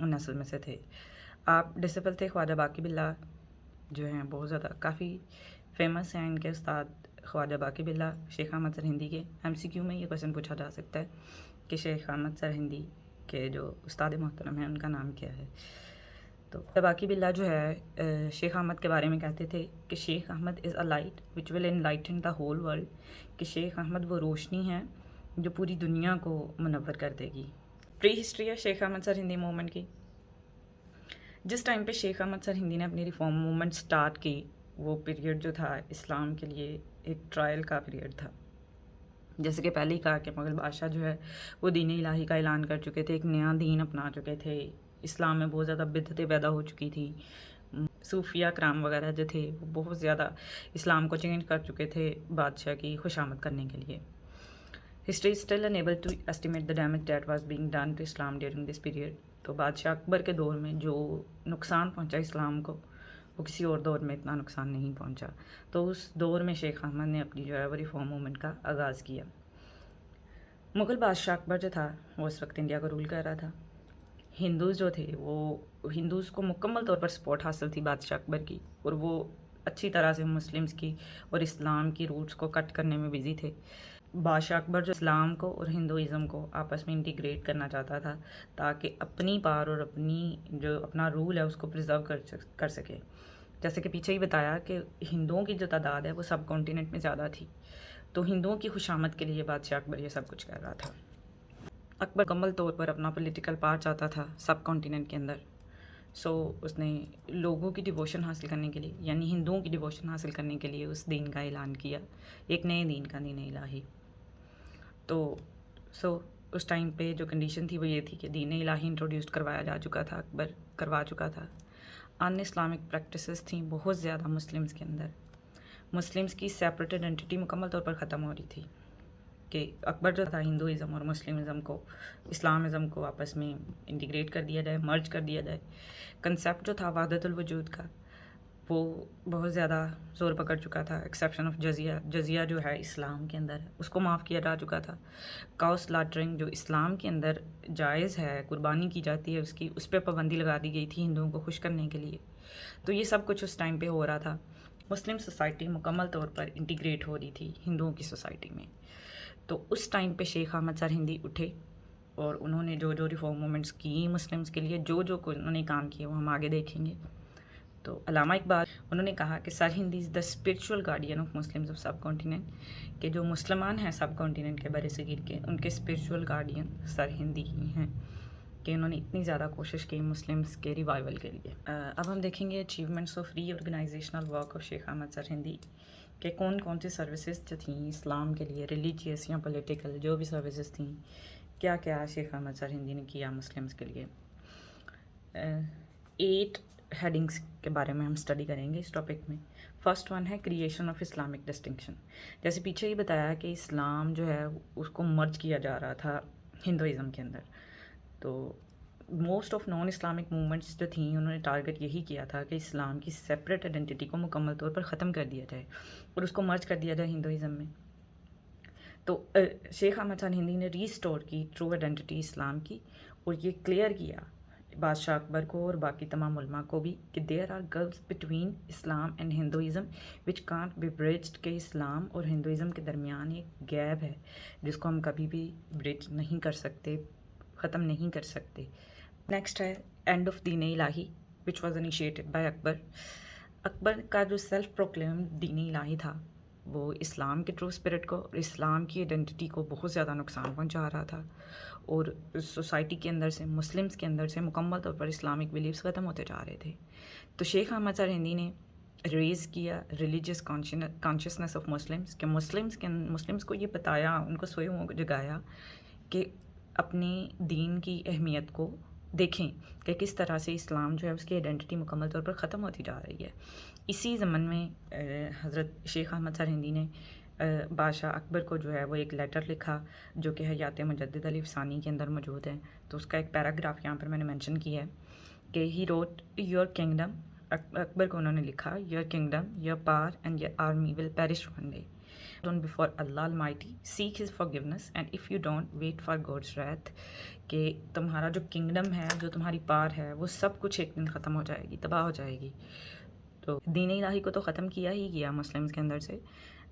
نسل میں سے تھے. آپ ڈسپل تھے. خواجہ باقی باللہ جو ہیں بہت زیادہ کافی فیمس ہیں ان کے استاد خواجہ باقی باللہ شیخ احمد سرہندی کے. MCQ میں یہ کویشچن پوچھا جا سکتا ہے کہ شیخ احمد سرہندی کے جو استاد محترم ہیں ان کا نام کیا ہے. تو باقی باللہ جو ہے شیخ احمد کے بارے میں کہتے تھے کہ Sheikh Ahmad is a light which will enlighten the whole world, کہ شیخ احمد وہ روشنی ہے جو پوری دنیا کو منور کر دے گی. پری ہسٹری ہے شیخ احمد سرہندی موومنٹ کی. جس ٹائم پہ شیخ احمد سرہندی نے اپنی ریفارم موومنٹ سٹارٹ کی، وہ پیریڈ جو تھا اسلام کے لیے ایک ٹرائل کا پیریڈ تھا. جیسے کہ پہلے ہی کہا کہ مغل بادشاہ جو ہے وہ دین الہی کا اعلان کر چکے تھے، ایک نیا دین اپنا چکے تھے. اسلام میں بہت زیادہ بدعتیں پیدا ہو چکی تھی. صوفیہ کرام وغیرہ جو تھے وہ بہت زیادہ اسلام کو چینج کر چکے تھے بادشاہ کی خوشامد کرنے کے لیے. History still enable to estimate the damage that was being done to Islam during this period. تو بادشاہ اکبر کے دور میں جو نقصان پہنچا اسلام کو، وہ کسی اور دور میں اتنا نقصان نہیں پہنچا. تو اس دور میں شیخ احمد نے اپنی جو ہے وہ ریفارم موومنٹ کا آغاز کیا. مغل بادشاہ اکبر جو تھا وہ اس وقت انڈیا کو رول کر رہا تھا. ہندوز جو تھے وہ ہندوز کو مکمل طور پر سپورٹ حاصل تھی بادشاہ اکبر کی، اور وہ اچھی طرح سے مسلمز کی اور اسلام کی روٹس کو کٹ کرنے میں بزی تھے. بادشاہ اکبر جو اسلام کو اور ہندوازم کو آپس میں انٹیگریٹ کرنا چاہتا تھا تاکہ اپنی پار اور اپنا رول ہے اس کو پرزرو کر سکے. جیسے کہ پیچھے ہی بتایا کہ ہندوؤں کی جو تعداد ہے وہ سب کانٹیننٹ میں زیادہ تھی، تو ہندوؤں کی خوشامد کے لیے بادشاہ اکبر یہ سب کچھ کر رہا تھا. اکبر مکمل طور پر اپنا پولیٹیکل پار چاہتا تھا سب کانٹیننٹ کے اندر. سو اس نے لوگوں کی ڈیووشن حاصل کرنے کے لیے، یعنی ہندوؤں کی ڈیووشن حاصل کرنے کے لیے اس دین کا اعلان کیا، ایک نئے دین کا، دین الہی. تو اس ٹائم پہ جو کنڈیشن تھی وہ یہ تھی کہ دین الہی انٹروڈیوس کروایا جا چکا تھا، اکبر کروا چکا تھا. ان اسلامک پریکٹسز تھیں بہت زیادہ مسلمز کے اندر. مسلمز کی سیپریٹ آئیڈینٹی مکمل طور پر ختم ہو رہی تھی کہ اکبر جو تھا ہندوازم اور مسلمزم کو، اسلامزم کو آپس میں انٹیگریٹ کر دیا جائے، مرج کر دیا جائے. کنسیپٹ جو تھا وحدت الوجود کا وہ بہت زیادہ زور پکڑ چکا تھا. ایکسیپشن آف جزیہ جو ہے اسلام کے اندر اس کو معاف کیا جا چکا تھا. کاؤ سلاٹرنگ جو اسلام کے اندر جائز ہے، قربانی کی جاتی ہے اس پہ پابندی لگا دی گئی تھی ہندوؤں کو خوش کرنے کے لیے. تو یہ سب کچھ اس ٹائم پہ ہو رہا تھا. مسلم سوسائٹی مکمل طور پر انٹیگریٹ ہو رہی تھی ہندوؤں کی سوسائٹی میں. تو اس ٹائم پہ شیخ احمد سرہندی اٹھے اور انہوں نے جو ریفارم موومنٹس کی مسلمس کے لیے، جو انہوں نے کام کیے وہ ہم آگے دیکھیں گے. تو علامہ اقبال انہوں نے کہا کہ Sirhindi is the spiritual guardian of Muslims of subcontinent, کہ جو مسلمان ہیں سب کانٹیننٹ کے بر صغیر کے، ان کے اسپرچول گارڈین سرہندی ہی ہیں، کہ انہوں نے اتنی زیادہ کوشش کی مسلمس کے ریوائول کے لیے. اب ہم دیکھیں گے achievements of reorganisational work of Sheikh Ahmad Sirhindi, کہ کون سی سروسز جو تھیں اسلام کے لیے، ریلیجیس یا پولیٹیکل جو بھی سروسز تھیں، کیا شیخ احمد سرہندی نے کیا مسلمس کے لیے. 8 ہیڈنگس کے بارے میں ہم اسٹڈی کریں گے اس ٹاپک میں. فرسٹ ون ہے کریشن آف اسلامک ڈسٹنکشن. جیسے پیچھے ہی بتایا کہ اسلام جو ہے اس کو مرج کیا جا رہا تھا ہندوازم کے اندر. تو most of non Islamic movements جو تھیں انہوں نے ٹارگٹ یہی کیا تھا کہ اسلام کی سیپریٹ آئیڈینٹی کو مکمل طور پر ختم کر دیا جائے اور اس کو مرج کر دیا جائے ہندوازم میں. تو شیخ احمد سرہندی نے ریسٹور کی ٹرو آئیڈینٹی اسلام کی، اور یہ کلیئر کیا بادشاہ اکبر کو اور باقی تمام علماء کو بھی کہ there are gulfs between Islam and Hinduism which can't be bridged, کہ اسلام اور ہندوازم کے درمیان ایک گیپ ہے جس کو ہم کبھی بھی برج نہیں کر سکتے، ختم نہیں کر سکتے. نیکسٹ ہے اینڈ آف دین الہی وچ واز انیشیٹڈ بائی اکبر. اکبر کا جو سیلف پروکلیم دین الہی تھا وہ اسلام کے ٹرو اسپرٹ کو اور اسلام کی آئیڈینٹی کو بہت زیادہ نقصان پہنچا رہا تھا، اور سوسائٹی کے اندر سے، مسلمس کے اندر سے مکمل طور پر اسلامک بلیفس ختم ہوتے جا رہے تھے. تو شیخ احمد سرہندی نے ریز کیا ریلیجیس کانشیسنس آف مسلمس، کہ مسلمس کو یہ بتایا، ان کو سوئے ہوں جگایا کہ اپنے دین کی اہمیت کو دیکھیں کہ کس طرح سے اسلام جو ہے اس کی آئیڈینٹی مکمل طور پر ختم ہوتی جا رہی ہے. اسی ضمن میں حضرت شیخ احمد سرہندی نے بادشاہ اکبر کو جو ہے وہ ایک لیٹر لکھا جو کہ حیات مجدد علی افسانی کے اندر موجود ہے. تو اس کا ایک پیراگراف یہاں پر میں نے مینشن کیا ہے کہ ہی روٹ یور کنگڈم، اکبر کو انہوں نے لکھا، your kingdom, your power and your army will perish one day, Don't before Allah Almighty, seek His forgiveness, and if you don't, wait for God's wrath. کہ تمہارا جو کنگڈم ہے, جو تمہاری پار ہے, وہ سب کچھ ایک دن ختم ہو جائے گی, تباہ ہو جائے گی. تو دین الہی کو تو ختم کیا ہی کیا مسلمز کے اندر سے.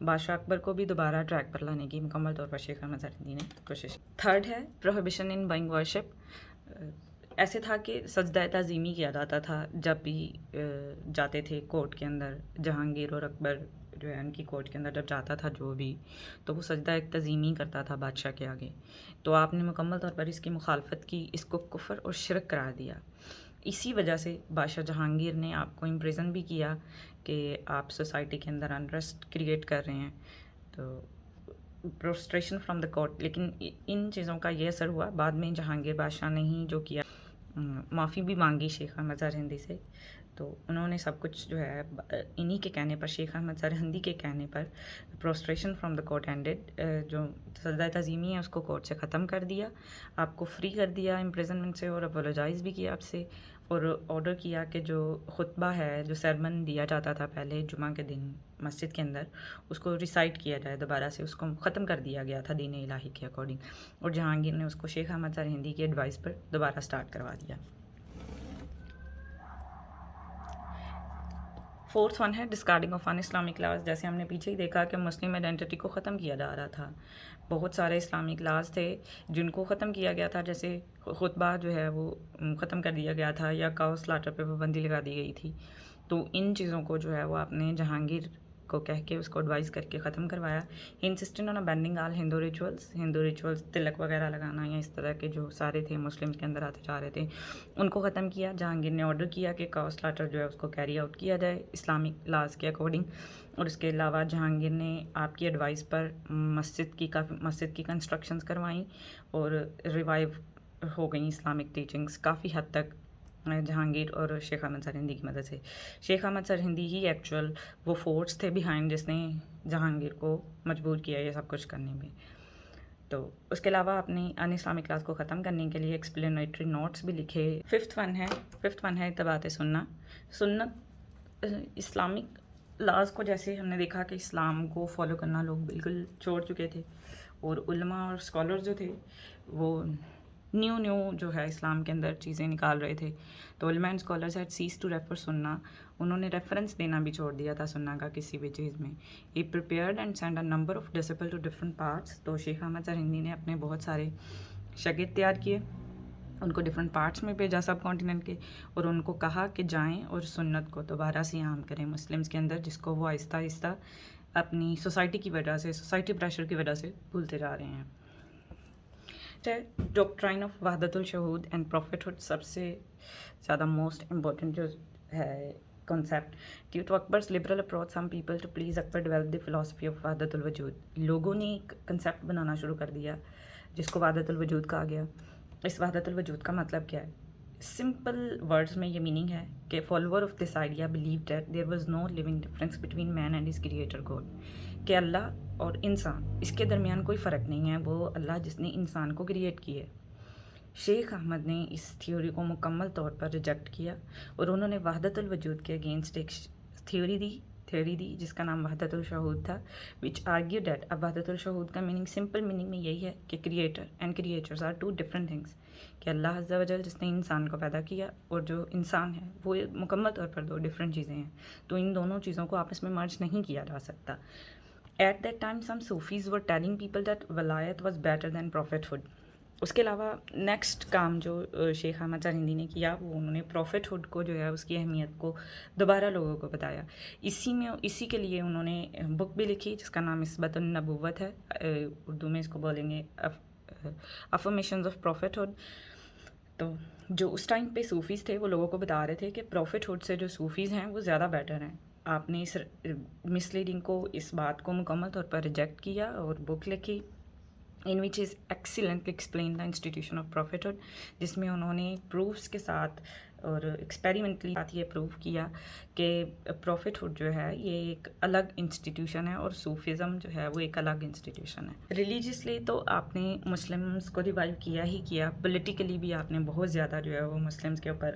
بادشاہ اکبر کو بھی دوبارہ ٹریک پر لانے کی مکمل طور پر شیخ احمد ظاہر ہندی نے کوشش. تھرڈ ہے پروہیبیشن ان بائنگ ورشپ. ایسے تھا کہ سجدہ تعظیمی کیا جاتا تھا جب بھی جاتے تھے کورٹ کے اندر. جہانگیر اور اکبر جو ہے ان کی کورٹ کے اندر جب جاتا تھا جو بھی, تو وہ سجدہ ایک تعظیمی کرتا تھا بادشاہ کے آگے. تو آپ نے مکمل طور پر اس کی مخالفت کی, اس کو کفر اور شرک قرار دیا. اسی وجہ سے بادشاہ جہانگیر نے آپ کو امپریزن بھی کیا کہ آپ سوسائٹی کے اندر انرسٹ کریٹ کر رہے ہیں. تو پروسٹریشن فرام دا کورٹ. لیکن ان چیزوں کا یہ اثر ہوا, بعد میں جہانگیر بادشاہ نے ہی جو کیا, معافی بھی مانگی شیخ احمد ظاہر ہندی سے. تو انہوں نے سب کچھ جو ہے انہی کے کہنے پر, شیخ احمد ظاہر ہندی کے کہنے پر, prostration from the court ended. جو سجدہ تعظیمی ہے اس کو کورٹ سے ختم کر دیا, آپ کو فری کر دیا امپریزنمنٹ سے, اور اپولوجائز بھی کیا آپ سے, اور آرڈر کیا کہ جو خطبہ ہے, جو سرمن دیا جاتا تھا پہلے جمعہ کے دن مسجد کے اندر, اس کو ریسائٹ کیا جائے دوبارہ سے. اس کو ختم کر دیا گیا تھا دین الہی کے اکارڈنگ, اور جہانگیر نے اس کو شیخ احمد ظاہر ہندی کی ایڈوائس پر دوبارہ سٹارٹ کروا دیا. فورتھ ون ہے discarding of in Islamic laws. جیسے ہم نے پیچھے ہی دیکھا کہ مسلم آئیڈینٹی کو ختم کیا جا رہا تھا. بہت سارے اسلامک لاز تھے جن کو ختم کیا گیا تھا, جیسے خطبہ جو ہے وہ ختم کر دیا گیا تھا, یا کاؤ سلاٹر پہ پابندی لگا دی گئی تھی. تو ان چیزوں کو جو ہے وہ آپ نے جہانگیر کو کہہ کے اس کو ایڈوائز کر کے ختم کروایا. ہی انسسٹڈ آن ابینڈنگ آل ہندو ریچولس, تلک وغیرہ لگانا یا اس طرح کے جو سارے تھے مسلم کے اندر آتے جا رہے تھے, ان کو ختم کیا. جہانگیر نے آرڈر کیا کہ کاؤ سلاٹر جو ہے اس کو کیری آؤٹ کیا جائے اسلامک لاز کے اکارڈنگ. اور اس کے علاوہ جہانگیر نے آپ کی ایڈوائس پر مسجد کی کنسٹرکشنز کروائیں, اور ریوائیو ہو گئیں اسلامک ٹیچنگز کافی حد تک جہانگیر اور شیخ احمد ظاہر ہندی کی مدد سے. شیخ احمد ظاہر ہندی ہی ایکچوئل وہ فورس تھے بیہائنڈ جس نے جہانگیر کو مجبور کیا یہ سب کچھ کرنے میں. تو اس کے علاوہ آپ نے ان اسلامک لاز کو ختم کرنے کے لیے ایکسپلینیٹری نوٹس بھی لکھے. ففتھ ون ہے اتباعِ سنت. اسلامک لاز کو جیسے ہم نے دیکھا کہ اسلام کو فالو کرنا لوگ بالکل چھوڑ چکے تھے, اور علماء اور اسکالرز جو تھے وہ نیو جو ہے اسلام کے اندر چیزیں نکال رہے تھے. تو علماء and scholars had cease to refer سننا. انہوں نے ریفرنس دینا بھی چھوڑ دیا تھا سننا کا کسی بھی چیز میں. He prepared and send a number of disciple to different parts. تو شیخ احمد ظاہر ہندی نے اپنے بہت سارے شاگرد تیار کیے, ان کو ڈفرینٹ پارٹس میں بھیجا سب کانٹیننٹ کے, اور ان کو کہا کہ جائیں اور سنت کو دوبارہ سے عام کریں مسلمس کے اندر, جس کو وہ آہستہ آہستہ اپنی سوسائٹی کی وجہ سے, سوسائٹی پریشر کی وجہ سے بھولتے جا رہے ہیں. ڈاکٹرائن آف وحدت الشہود اینڈ پروفٹ ہوڈ سب سے زیادہ موسٹ امپورٹنٹ جو ہے concept. Due to Akbar's liberal approach some people to please Akbar develop the philosophy of وحدت الوجود. لوگوں نے ایک کنسیپٹ بنانا شروع کر دیا جس کو وحدت الوجود کہا گیا. اس وحدت الوجود کا مطلب کیا ہے؟ سمپل ورڈز میں یہ میننگ ہے کہ follower of this idea believe that there was no living difference between man and his creator God. کہ اللہ اور انسان اس کے درمیان کوئی فرق نہیں ہے, وہ اللہ جس نے انسان کو کریٹ کی ہے. شیخ احمد نے اس تھیوری کو مکمل طور پر ریجیکٹ کیا, اور انہوں نے وحدت الوجود کے اگینسٹ ایک تھیوری دی جس کا نام وحدت الشہود تھا, وچ آرگیو دیٹ. اب وحدت الشہود کا میننگ سمپل میننگ میں یہی ہے کہ creator and creatures are two different things. کہ اللہ عز و جل جس نے انسان کو پیدا کیا اور جو انسان ہے وہ مکمل طور پر دو ڈفرینٹ چیزیں ہیں, تو ان دونوں چیزوں کو آپس میں مرج نہیں کیا جا سکتا. At that time some Sufis were telling people that ولایت was better than prophethood. اس کے علاوہ نیکسٹ کام جو شیخ احمد ظاہر ہندی نے کیا, وہ انہوں نے پروفٹ ہوڈ کو جو ہے اس کی اہمیت کو دوبارہ لوگوں کو بتایا. اسی کے لیے انہوں نے بک بھی لکھی جس کا نام اثبات النبوت ہے. اردو میں اس کو بولیں گے افرمیشنز آف پروفٹ ہوڈ. تو جو اس ٹائم پہ صوفیز تھے وہ لوگوں کو بتا رہے تھے کہ پروفٹ ہوڈ سے جو صوفیز ہیں وہ زیادہ بیٹر ہیں. آپ نے اس مس لیڈنگ کو, اس بات کو مکمل طور پر ریجیکٹ کیا اور بک لکھی in which is excellently explained the institution of prophethood, جس میں انہوں نے پروفس کے ساتھ اور ایکسپیریمنٹلی یہ پروو کیا کہ پروفٹہڈ جو ہے یہ ایک الگ انسٹیٹیوشن ہے اور صوفیزم جو ہے وہ ایک الگ انسٹیٹیوشن ہے. ریلیجیسلی تو آپ نے مسلمس کو ریوائیو کیا ہی کیا, پولیٹیکلی بھی آپ نے بہت زیادہ جو ہے وہ مسلمس کے اوپر